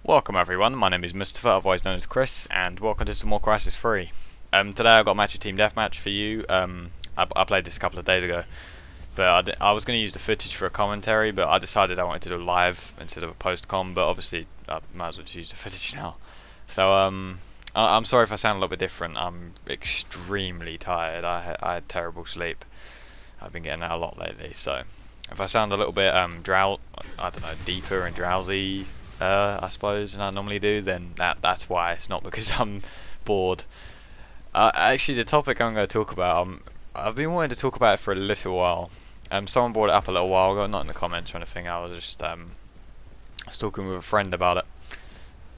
Welcome everyone, my name is Mustafa, otherwise known as Chris, and welcome to some more Crysis 3. Today I've got a match of Team Deathmatch for you. I played this a couple of days ago, but I was going to use the footage for a commentary, but I decided I wanted to do live instead of a post-com, but obviously I might as well just use the footage now. So I'm sorry if I sound a little bit different. I'm extremely tired. I had terrible sleep. I've been getting out a lot lately, so if I sound a little bit I don't know, deeper and drowsy, I suppose, than I normally do, then that's why. It's not because I'm bored. Actually, the topic I'm going to talk about, I've been wanting to talk about it for a little while. Someone brought it up a little while ago, not in the comments or anything. I was just talking with a friend about it,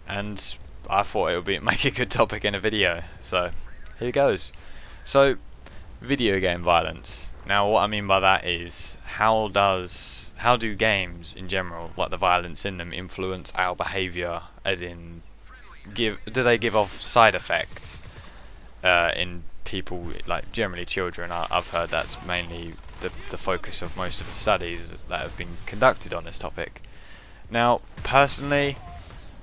and I thought it would make a good topic in a video. So here goes. So, video game violence. Now, what I mean by that is how do games in general, like the violence in them, influence our behaviour? As in, do they give off side effects in people, like generally children? I've heard that's mainly the focus of most of the studies that have been conducted on this topic. Now, personally,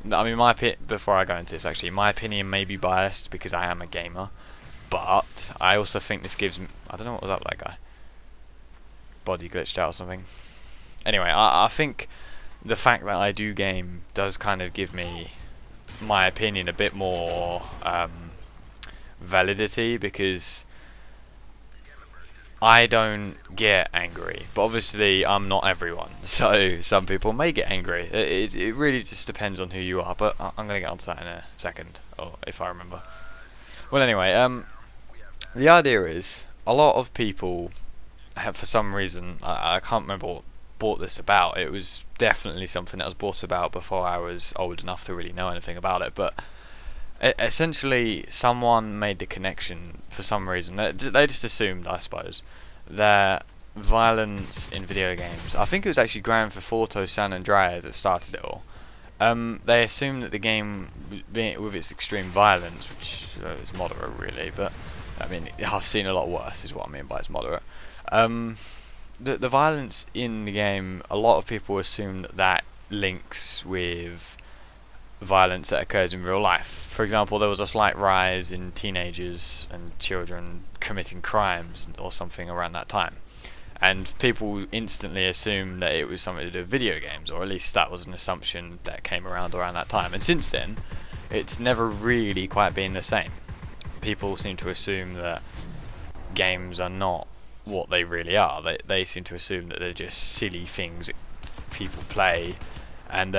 I mean, before I go into this, actually, my opinion may be biased because I am a gamer, but I also think this gives me, I don't know what was up with that guy. Body glitched out or something. Anyway, I think the fact that I do game does kind of give me, my opinion, a bit more validity, because I don't get angry, but obviously I'm not everyone, so some people may get angry. It really just depends on who you are, but I'm going to get onto that in a second, or if I remember. Well, anyway, the idea is, a lot of people have, for some reason, I can't remember what brought this about. It was definitely something that was brought about before I was old enough to really know anything about it, but essentially someone made the connection for some reason. They just assumed, I suppose, that violence in video games, I think it was actually Grand Theft Auto San Andreas that started it all. They assumed that the game, with its extreme violence, which is moderate really, but I mean, I've seen a lot worse is what I mean by it's moderate. The violence in the game, a lot of people assume that links with violence that occurs in real life. For example, there was a slight rise in teenagers and children committing crimes or something around that time, and people instantly assumed that it was something to do with video games, or at least that was an assumption that came around that time. And since then, it's never really quite been the same. People seem to assume that games are not what they really are. They seem to assume that they're just silly things that people play, and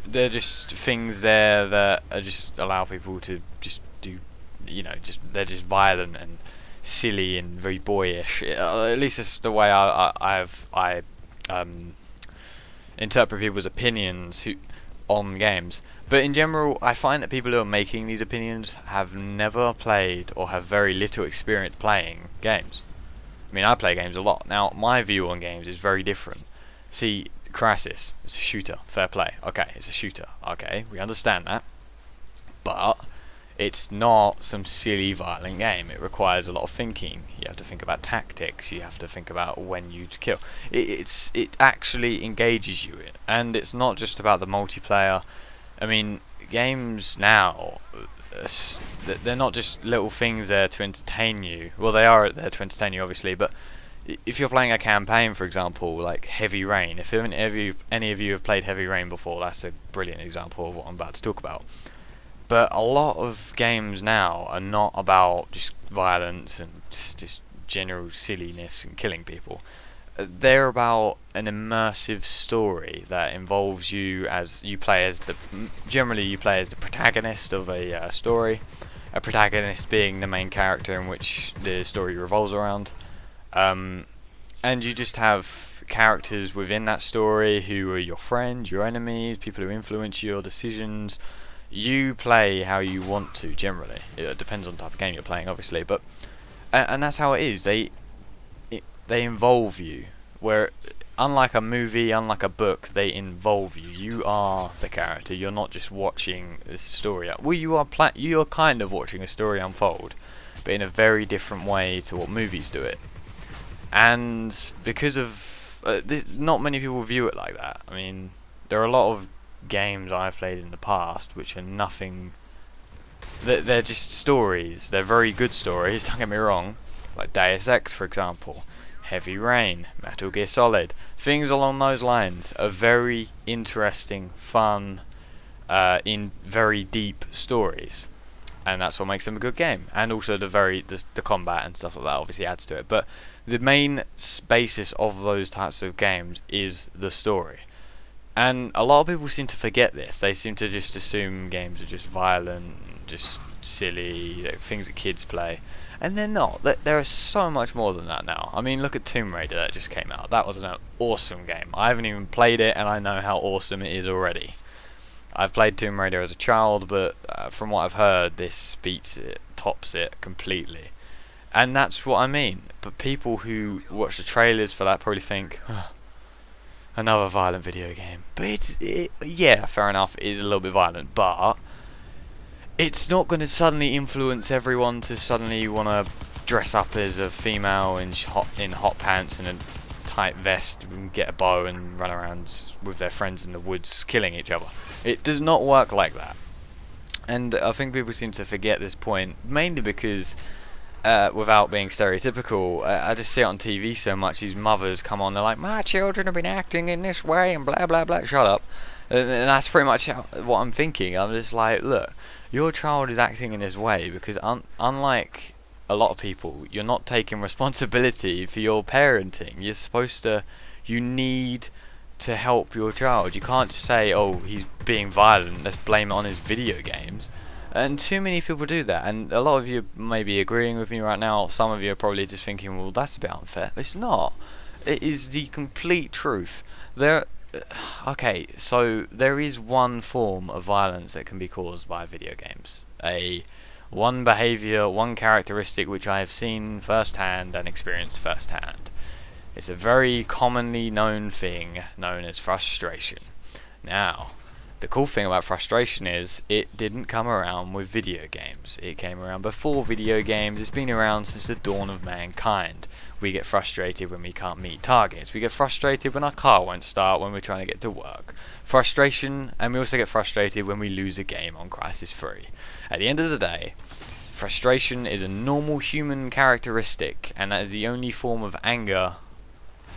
they're just things there that just allow people to just do, they're just violent and silly and very boyish. At least that's the way I interpret people's opinions on games. But in general, I find that people who are making these opinions have never played or have very little experience playing games. I mean, I play games a lot. Now, my view on games is very different. See, Crysis, it's a shooter, fair play. Okay, it's a shooter. Okay, we understand that. But it's not some silly, violent game. It requires a lot of thinking. You have to think about tactics. You have to think about when you to kill. It actually engages you in, and it's not just about the multiplayer. I mean, games now, they're not just little things there to entertain you. Well, they are there to entertain you, obviously, but if you're playing a campaign, for example, like Heavy Rain, if any of you have played Heavy Rain before, that's a brilliant example of what I'm about to talk about. But a lot of games now are not about just violence and just general silliness and killing people. They're about an immersive story that involves you generally you play as the protagonist of a story, a protagonist being the main character in which the story revolves around, and you just have characters within that story who are your friends, your enemies, people who influence your decisions. You play how you want to, generally. It depends on the type of game you're playing, obviously, but and that's how it is. They involve you, where unlike a movie, unlike a book, they involve you. You are the character. You're not just watching this story. Well, you are kind of watching a story unfold, but in a very different way to what movies do it. And because of not many people view it like that. I mean, there are a lot of games I've played in the past which are nothing. They're just stories. They're very good stories. Don't get me wrong, like Deus Ex, for example, Heavy Rain, Metal Gear Solid. Things along those lines are very interesting, fun, in very deep stories, and that's what makes them a good game. And also the combat and stuff like that obviously adds to it. But the main basis of those types of games is the story. And a lot of people seem to forget this. They seem to just assume games are just violent, just silly, things that kids play. And they're not. There is so much more than that now. I mean, look at Tomb Raider that just came out. That was an awesome game. I haven't even played it, and I know how awesome it is already. I've played Tomb Raider as a child, but from what I've heard, this beats it, tops it completely. And that's what I mean. But people who watch the trailers for that probably think, oh, another violent video game. But yeah, fair enough, it is a little bit violent, but it's not going to suddenly influence everyone to suddenly want to dress up as a female in hot pants and a tight vest and get a bow and run around with their friends in the woods killing each other. It does not work like that. And I think people seem to forget this point, mainly because without being stereotypical, I just see it on TV so much. These mothers come on, they're like, my children have been acting in this way and blah blah blah. Shut up. And that's pretty much what I'm thinking. I'm just like, look, your child is acting in this way because unlike a lot of people, you're not taking responsibility for your parenting. You're supposed to, you need to help your child. You can't just say, oh, he's being violent, let's blame it on his video games. And too many people do that, and a lot of you may be agreeing with me right now. Some of you are probably just thinking, well, that's a bit unfair. It's not. It is the complete truth. Okay, so there is one form of violence that can be caused by video games. One behaviour, one characteristic which I have seen firsthand and experienced firsthand. It's a very commonly known thing known as frustration. Now, the cool thing about frustration is it didn't come around with video games. It came around before video games. It's been around since the dawn of mankind. We get frustrated when we can't meet targets. We get frustrated when our car won't start when we're trying to get to work. Frustration, and we also get frustrated when we lose a game on Crysis 3. At the end of the day, frustration is a normal human characteristic, and that is the only form of anger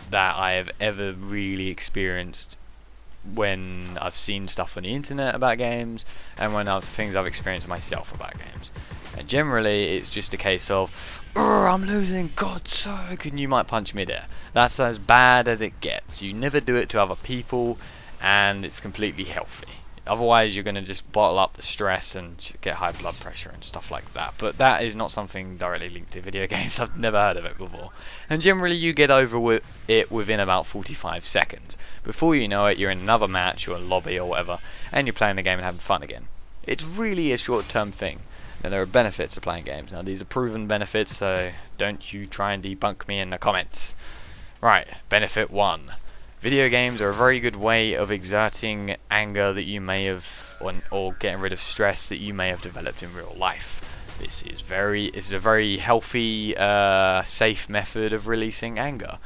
that I have ever really experienced when I've seen stuff on the internet about games and when things I've experienced myself about games. And generally it's just a case of, I'm losing, God's sake, and you might punch me there. That's as bad as it gets. You never do it to other people, and it's completely healthy. Otherwise you're going to just bottle up the stress and get high blood pressure and stuff like that. But that is not something directly linked to video games. I've never heard of it before. And generally you get over it within about 45 seconds. Before you know it, you're in another match or a lobby or whatever, and you're playing the game and having fun again. It's really a short-term thing. Now, there are benefits of playing games. Now, these are proven benefits, so don't you try and debunk me in the comments. Right, benefit 1. Video games are a very good way of exerting anger that you may have, or getting rid of stress that you may have developed in real life. This is a very healthy, safe method of releasing anger.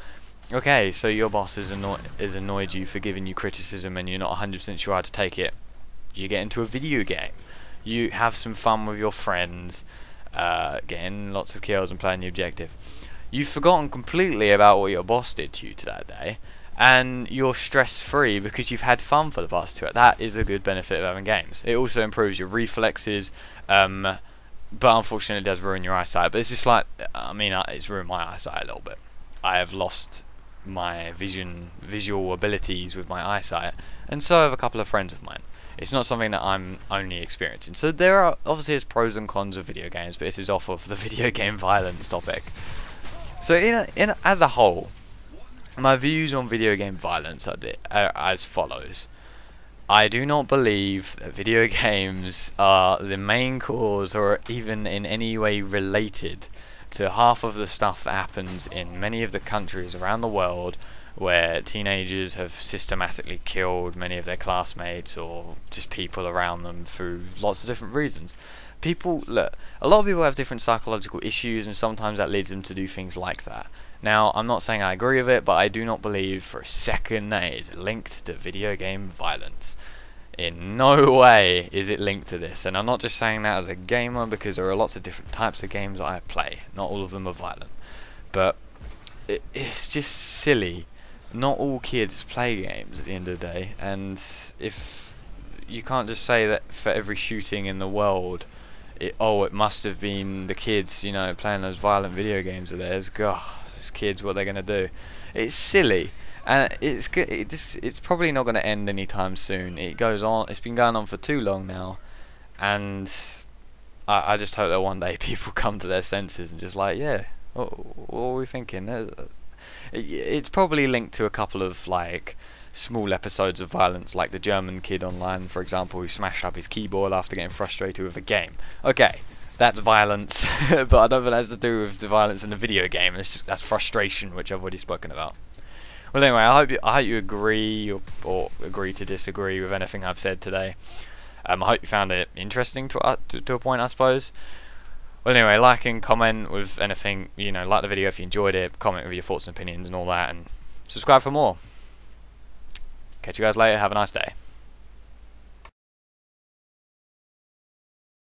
Okay, so your boss is annoyed you for giving you criticism and you're not 100% sure how to take it. You get into a video game. You have some fun with your friends, getting lots of kills and playing the objective. You've forgotten completely about what your boss did to you that day, and you're stress-free because you've had fun for the past 2 hours. That is a good benefit of having games. It also improves your reflexes, but unfortunately it does ruin your eyesight. But it's just like, I mean, it's ruined my eyesight a little bit. I have lost my visual abilities with my eyesight, and so have a couple of friends of mine. It's not something that I'm only experiencing. So there are, obviously there's pros and cons of video games, but this is off of the video game violence topic. So as a whole, my views on video game violence are as follows. I do not believe that video games are the main cause or even in any way related to half of the stuff that happens in many of the countries around the world where teenagers have systematically killed many of their classmates or just people around them through lots of different reasons. Look, a lot of people have different psychological issues, and sometimes that leads them to do things like that. Now, I'm not saying I agree with it, but I do not believe for a second that it is linked to video game violence. In no way is it linked to this, and I'm not just saying that as a gamer, because there are lots of different types of games that I play. Not all of them are violent, but it's just silly. Not all kids play games at the end of the day, and if you can't just say that for every shooting in the world, it must have been the kids, you know, playing those violent video games of theirs. God, those kids, what they're gonna do? It's silly. And it's probably not going to end anytime soon. It goes on. It's been going on for too long now, and I just hope that one day people come to their senses and just like, yeah, what are we thinking? It's probably linked to a couple of like small episodes of violence, like the German kid online, for example, who smashed up his keyboard after getting frustrated with a game. Okay, that's violence, but I don't think that has to do with the violence in the video game. That's frustration, which I've already spoken about. Well, anyway, I hope you agree or agree to disagree with anything I've said today. I hope you found it interesting to a point, I suppose. Well, anyway, like and comment with anything, you know, like the video if you enjoyed it, comment with your thoughts and opinions and all that, and subscribe for more. Catch you guys later. Have a nice day.